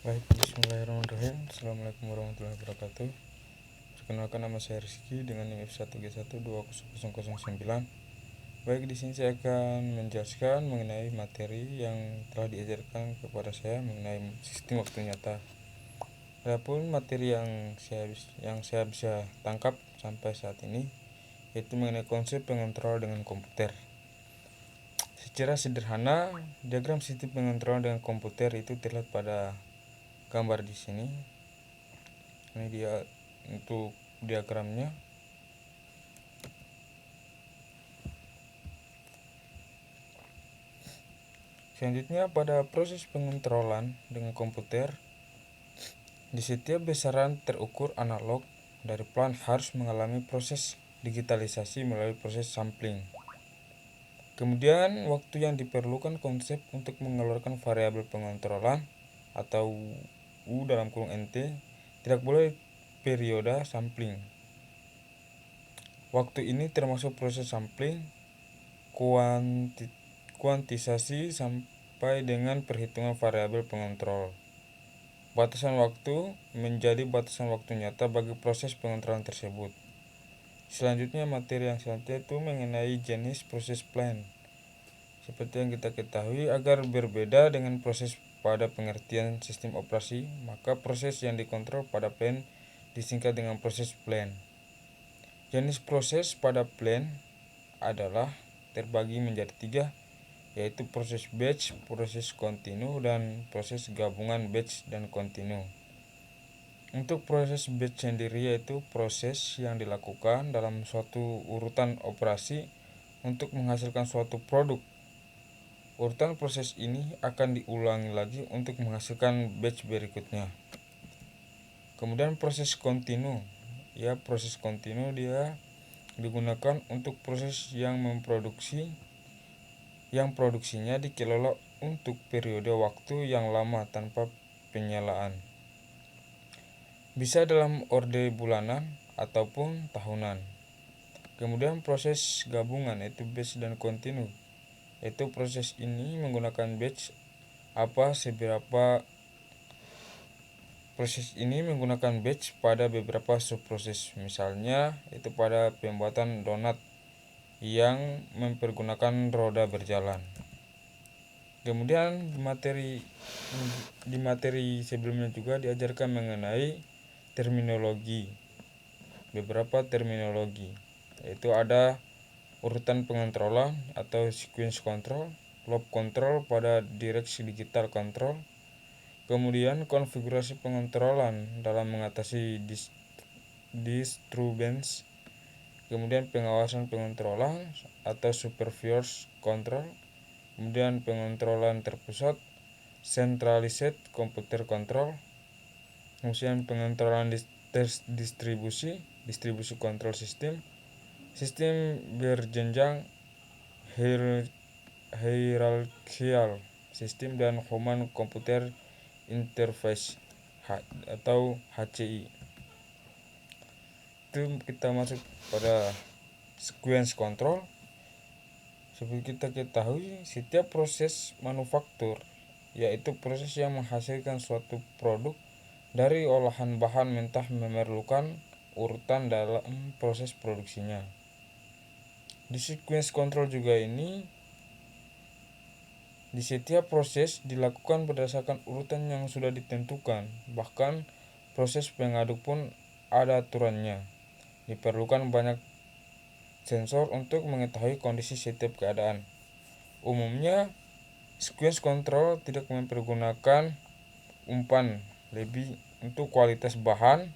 Baik, bismillahirrahmanirrahim. Assalamualaikum warahmatullahi wabarakatuh. Perkenalkan, nama saya Rizky dengan NIM F1G12009. Baik, di sini saya akan menjelaskan mengenai materi yang telah diajarkan kepada saya mengenai sistem waktu nyata. Adapun materi yang saya bisa tangkap sampai saat ini yaitu mengenai konsep pengontrol dengan komputer. Secara sederhana, diagram sistem pengontrol dengan komputer itu terlihat pada gambar di sini. Ini dia untuk diagramnya. Selanjutnya, pada proses pengontrolan dengan komputer, di setiap besaran terukur analog dari pelan harus mengalami proses digitalisasi melalui proses sampling. Kemudian, waktu yang diperlukan konsep untuk mengeluarkan variabel pengontrolan atau U dalam kurung NT tidak boleh periode sampling. Waktu ini termasuk proses sampling, kuantisasi sampai dengan perhitungan variabel pengontrol. Batasan waktu menjadi batasan waktu nyata bagi proses pengontrolan tersebut. Selanjutnya, materi yang selanjutnya itu mengenai jenis proses plan. Seperti yang kita ketahui, agar berbeda dengan proses pada pengertian sistem operasi, maka proses yang dikontrol pada plan disingkat dengan proses plan. Jenis proses pada plan adalah terbagi menjadi 3, yaitu proses batch, proses kontinu, dan proses gabungan batch dan kontinu. Untuk proses batch sendiri yaitu proses yang dilakukan dalam suatu urutan operasi untuk menghasilkan suatu produk. Urutan proses ini akan diulangi lagi untuk menghasilkan batch berikutnya. Kemudian proses kontinu. Proses kontinu dia digunakan untuk proses yang produksinya dikelola untuk periode waktu yang lama tanpa penyalaan. Bisa dalam orde bulanan ataupun tahunan. Kemudian proses gabungan yaitu batch dan kontinu. Yaitu proses ini menggunakan batch pada beberapa subproses. Misalnya itu pada pembuatan donat yang mempergunakan roda berjalan. Kemudian di materi sebelumnya juga diajarkan mengenai beberapa terminologi, yaitu ada urutan pengontrolan atau sequence control, loop control pada direksi digital control, kemudian konfigurasi pengontrolan dalam mengatasi disturbance, kemudian pengawasan pengontrolan atau supervised control, kemudian pengontrolan terpusat, centralized computer control, kemudian pengontrolan distribusi control system, sistem berjenjang hierarchical system, dan human computer interface atau HCI. Itu kita masuk pada sequence control. Seperti kita ketahui, setiap proses manufaktur yaitu proses yang menghasilkan suatu produk dari olahan bahan mentah memerlukan urutan dalam proses produksinya. Di sequence control juga ini, di setiap proses dilakukan berdasarkan urutan yang sudah ditentukan. Bahkan proses pengaduk pun ada aturannya. Diperlukan banyak sensor untuk mengetahui kondisi setiap keadaan. Umumnya, sequence control tidak mempergunakan umpan lebih untuk kualitas bahan.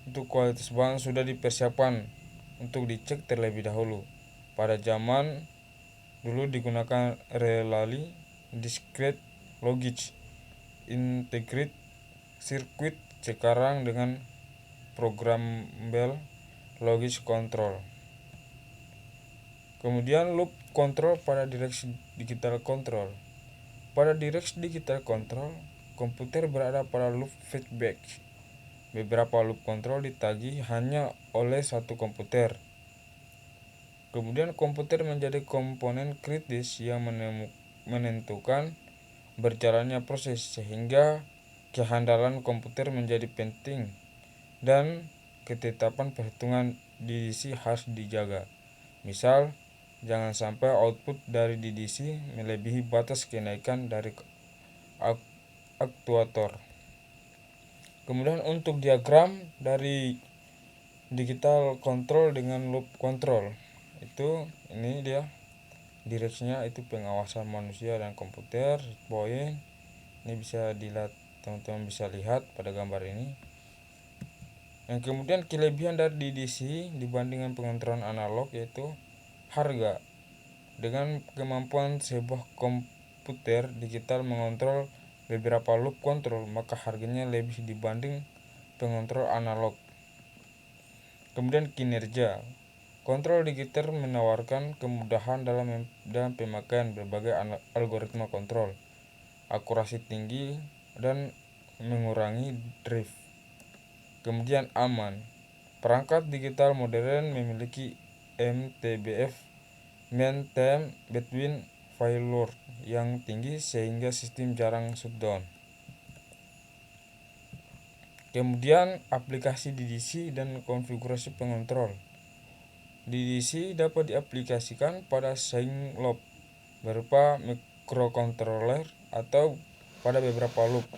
Untuk kualitas bahan sudah dipersiapkan untuk dicek terlebih dahulu. Pada zaman dulu digunakan relay, discrete logic, integrated circuit, sekarang dengan programmable logic control. Kemudian loop control pada direksi digital control. Pada direksi digital control, komputer berada pada loop feedback. Beberapa loop control ditagih hanya oleh satu komputer. Kemudian komputer menjadi komponen kritis yang menentukan berjalannya proses, sehingga kehandalan komputer menjadi penting dan ketetapan perhitungan DDC harus dijaga. Misal, jangan sampai output dari DDC melebihi batas kenaikan dari aktuator. Kemudian untuk diagram dari digital control dengan loop control, itu ini dia direksinya, itu pengawasan manusia dan komputer point. Ini bisa dilihat, teman-teman bisa lihat pada gambar ini. Yang kemudian kelebihan dari DDC dibandingkan pengontrolan analog yaitu harga. Dengan kemampuan sebuah komputer digital mengontrol beberapa loop control, maka harganya lebih dibanding pengontrol analog. Kemudian kinerja. Kontrol digital menawarkan kemudahan dalam pemakaian berbagai algoritma kontrol, akurasi tinggi, dan mengurangi drift. Kemudian aman. Perangkat digital modern memiliki MTBF, mean time between failure, yang tinggi sehingga sistem jarang shutdown. Kemudian aplikasi DDC dan konfigurasi pengontrol. DDC dapat diaplikasikan pada sine loop berupa microcontroller atau pada beberapa loop.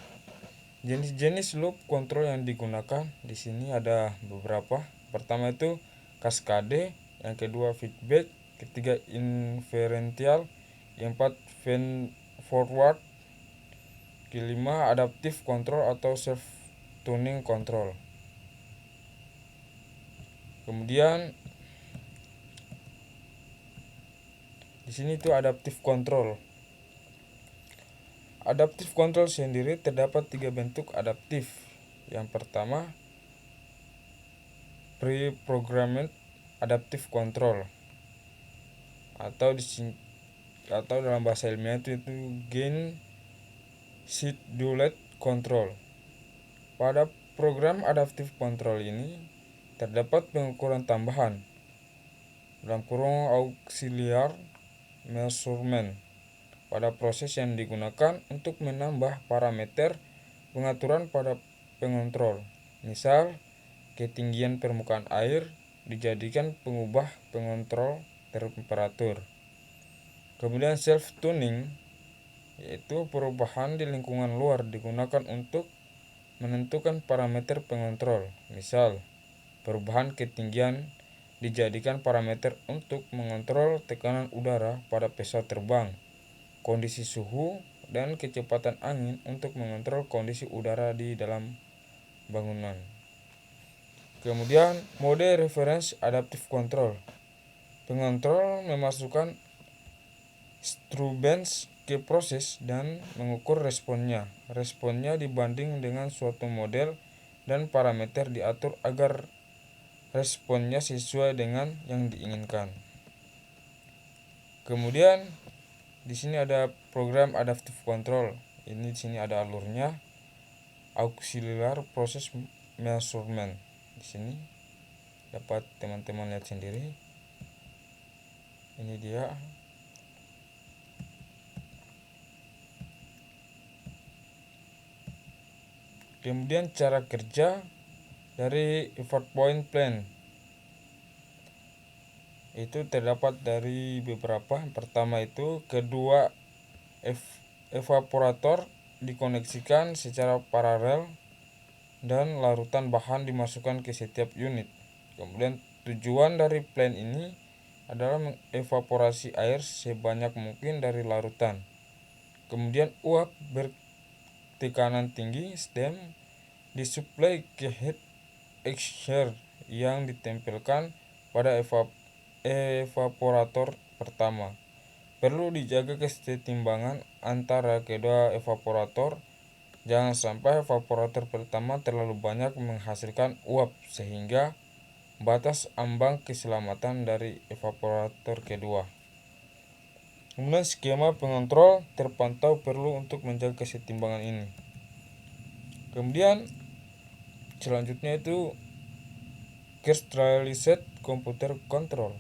Jenis-jenis loop control yang digunakan di sini ada beberapa. Pertama itu cascade, yang kedua feedback, ketiga inferential, yang keempat feed forward, kelima adaptive control atau self tuning control. Kemudian di sini itu adaptive control. Adaptive control sendiri terdapat 3 bentuk adaptif. Yang pertama, pre-programmed adaptive control atau dalam bahasa ilmiah itu gain scheduled control. Pada program adaptive control ini terdapat pengukuran tambahan dalam kurung auxiliar measurement pada proses yang digunakan untuk menambah parameter pengaturan pada pengontrol. Misal, ketinggian permukaan air dijadikan pengubah pengontrol temperatur. Kemudian self tuning, yaitu perubahan di lingkungan luar digunakan untuk menentukan parameter pengontrol. Misal, perubahan ketinggian dijadikan parameter untuk mengontrol tekanan udara pada pesawat terbang, kondisi suhu, dan kecepatan angin untuk mengontrol kondisi udara di dalam bangunan. Kemudian mode reference adaptive control. Pengontrol memasukkan instrument ke proses dan mengukur responnya. Responnya dibanding dengan suatu model dan parameter diatur agar responnya sesuai dengan yang diinginkan. Kemudian di sini ada program adaptive control. Ini di sini ada alurnya. Auxiliar process measurement. Di sini dapat teman-teman lihat sendiri. Ini dia. Kemudian cara kerja dari effort point plan itu terdapat dari beberapa. Pertama itu kedua evaporator dikoneksikan secara paralel dan larutan bahan dimasukkan ke setiap unit. Kemudian tujuan dari plan ini adalah mengevaporasi air sebanyak mungkin dari larutan. Kemudian uap bertekanan tinggi stem disuplai ke heat exchanger yang ditempelkan pada evaporator pertama. Perlu dijaga kesetimbangan antara kedua evaporator. Jangan sampai evaporator pertama terlalu banyak menghasilkan uap sehingga batas ambang keselamatan dari evaporator kedua. Kemudian skema pengontrol terpantau perlu untuk menjaga kesetimbangan ini. Kemudian selanjutnya itu Centralized Computer Control.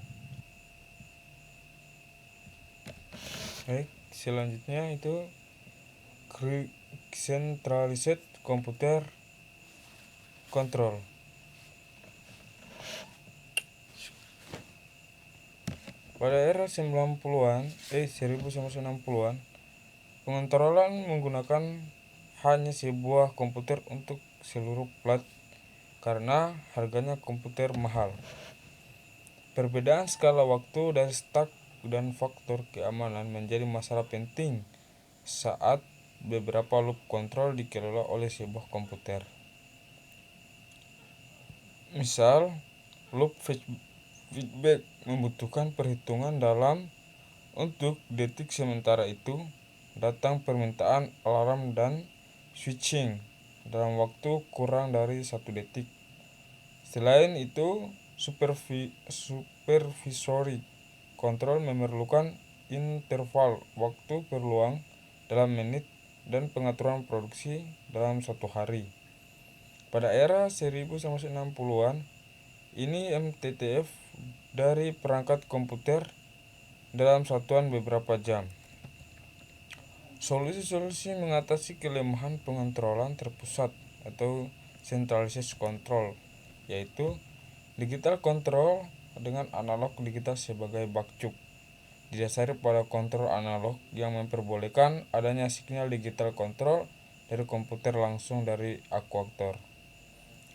Baik, selanjutnya itu Centralized Computer Control. Pada era 1960-an, pengontrolan menggunakan hanya sebuah komputer untuk seluruh plat karena harganya komputer mahal. Perbedaan skala waktu dari stack dan faktor keamanan menjadi masalah penting saat beberapa loop kontrol dikelola oleh sebuah komputer. Misal, loop feedback membutuhkan perhitungan dalam untuk detik, sementara itu datang permintaan alarm dan switching dalam waktu kurang dari 1 detik. Selain itu, supervisory control memerlukan interval waktu peluang dalam menit dan pengaturan produksi dalam 1 hari. Pada era 1960-an, ini MTTF dari perangkat komputer dalam satuan beberapa jam. Solusi-solusi mengatasi kelemahan pengontrolan terpusat atau centralized control, yaitu digital control dengan analog digital sebagai bakcuk, didasari pada kontrol analog yang memperbolehkan adanya sinyal digital control dari komputer langsung dari aktuator.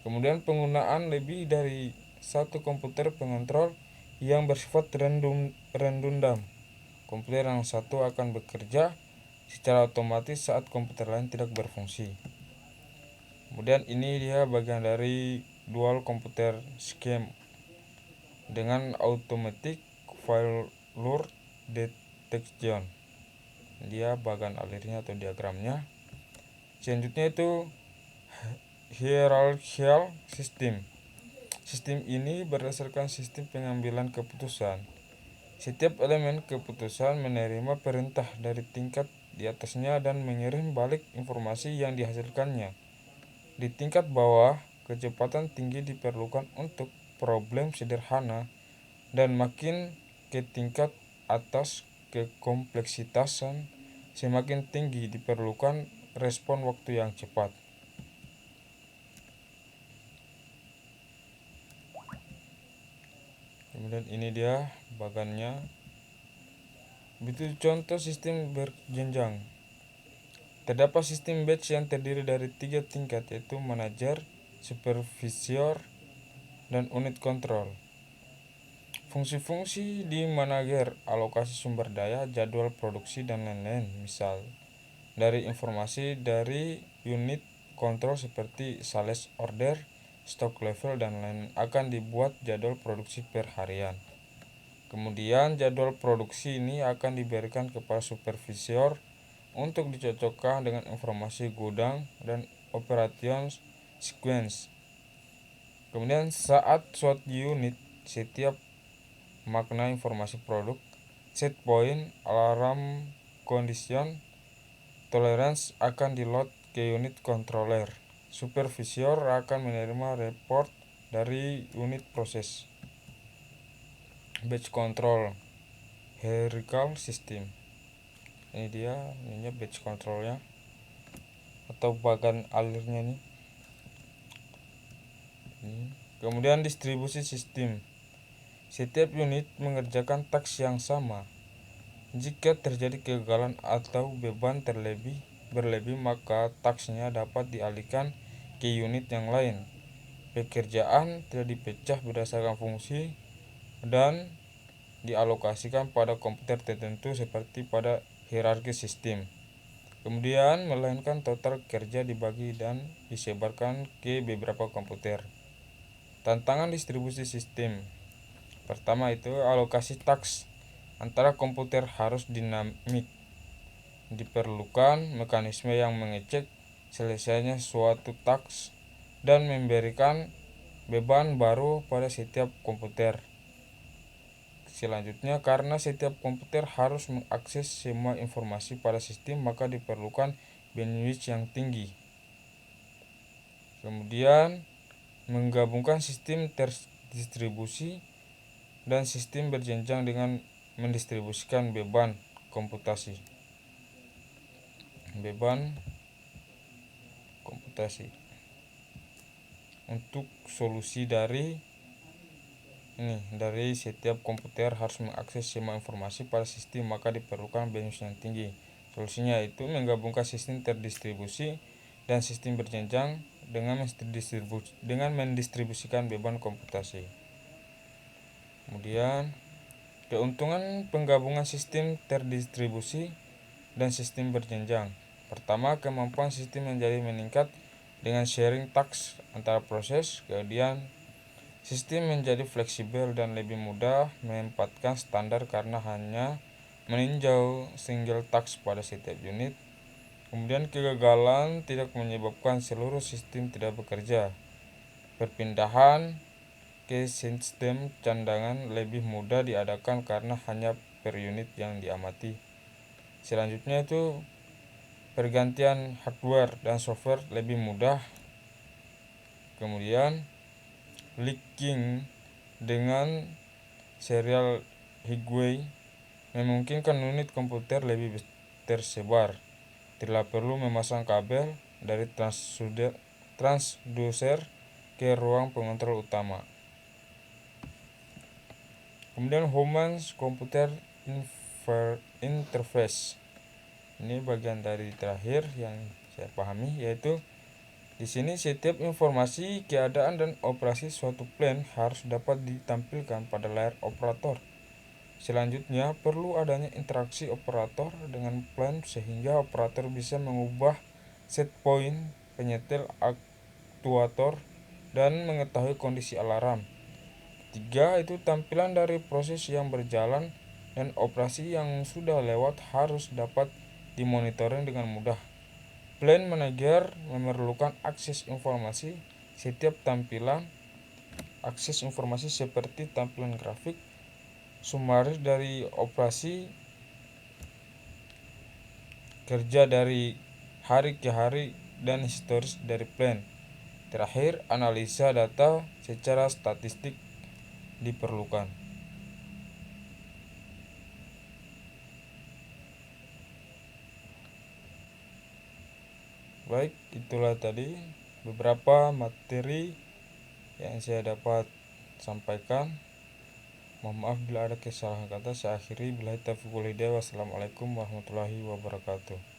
Kemudian penggunaan lebih dari satu komputer pengontrol yang bersifat redundan. Komputer yang satu akan bekerja secara otomatis saat komputer lain tidak berfungsi. Kemudian ini dia bagian dari dual computer scheme dengan automatic failure detection. Dia bagian alirnya atau diagramnya. Selanjutnya itu hierarchical system. Sistem ini berdasarkan sistem pengambilan keputusan. Setiap elemen keputusan menerima perintah dari tingkat di atasnya dan mengirim balik informasi yang dihasilkannya. Di tingkat bawah, kecepatan tinggi diperlukan untuk problem sederhana, dan makin ke tingkat atas kekompleksitasan semakin tinggi diperlukan respon waktu yang cepat. Kemudian ini dia bagannya. Begitu contoh sistem berjenjang. Terdapat sistem batch yang terdiri dari 3 tingkat, yaitu manajer, supervisor, dan unit kontrol. Fungsi-fungsi di manajer, alokasi sumber daya, jadwal produksi, dan lain-lain. Misal, dari informasi dari unit kontrol seperti sales order, stock level, dan lain akan dibuat jadwal produksi per harian. Kemudian jadwal produksi ini akan diberikan kepada supervisor untuk dicocokkan dengan informasi gudang dan operation sequence. Kemudian saat suatu unit setiap makna informasi produk, set point, alarm, condition, tolerance akan di-load ke unit controller. Supervisor akan menerima report dari unit proses. Batch control hierarchical system. Ini dia batch controlnya atau bagan alirnya nih. Kemudian distribusi sistem. Setiap unit mengerjakan taks yang sama. Jika terjadi kegagalan atau beban berlebih, maka taksnya dapat dialihkan ke unit yang lain. Pekerjaan tidak dipecah berdasarkan fungsi dan dialokasikan pada komputer tertentu seperti pada hierarki sistem. Kemudian melainkan total kerja dibagi dan disebarkan ke beberapa komputer. Tantangan distribusi sistem. Pertama itu alokasi taks antara komputer harus dinamik. Diperlukan mekanisme yang mengecek selesainya suatu taks dan memberikan beban baru pada setiap komputer. Selanjutnya, karena setiap komputer harus mengakses semua informasi pada sistem, maka diperlukan bandwidth yang tinggi. Kemudian, menggabungkan sistem terdistribusi dan sistem berjenjang dengan mendistribusikan beban komputasi. beban komputasi. Untuk solusi dari setiap komputer harus mengakses semua informasi pada sistem, maka diperlukan BIOS yang tinggi. Solusinya itu menggabungkan sistem terdistribusi dan sistem berjenjang dengan mendistribusikan beban komputasi. Kemudian, keuntungan penggabungan sistem terdistribusi dan sistem berjenjang. Pertama, kemampuan sistem menjadi meningkat dengan sharing task antara proses. Kemudian, sistem menjadi fleksibel dan lebih mudah menempatkan standar karena hanya meninjau single task pada setiap unit. Kemudian, kegagalan tidak menyebabkan seluruh sistem tidak bekerja. Perpindahan ke sistem cadangan lebih mudah diadakan karena hanya per unit yang diamati. Selanjutnya itu pergantian hardware dan software lebih mudah. Kemudian linking dengan serial Highway memungkinkan unit komputer lebih tersebar. Tidak perlu memasang kabel dari transducer ke ruang pengontrol utama. Kemudian Human Computer Interface. Ini bagian dari terakhir yang saya pahami, yaitu di sini setiap informasi, keadaan dan operasi suatu plan harus dapat ditampilkan pada layar operator. Selanjutnya, perlu adanya interaksi operator dengan plan sehingga operator bisa mengubah set point, penyetel aktuator, dan mengetahui kondisi alarm. Ketiga, itu tampilan dari proses yang berjalan dan operasi yang sudah lewat harus dapat dimonitoring dengan mudah. Plan manager memerlukan akses informasi setiap tampilan, akses informasi seperti tampilan grafik, sumaris dari operasi, kerja dari hari ke hari, dan historis dari plan. Terakhir, analisa data secara statistik diperlukan. Baik, itulah tadi beberapa materi yang saya dapat sampaikan. Mohon maaf bila ada kesalahan kata. Saya akhiri. Wassalamualaikum warahmatullahi wabarakatuh.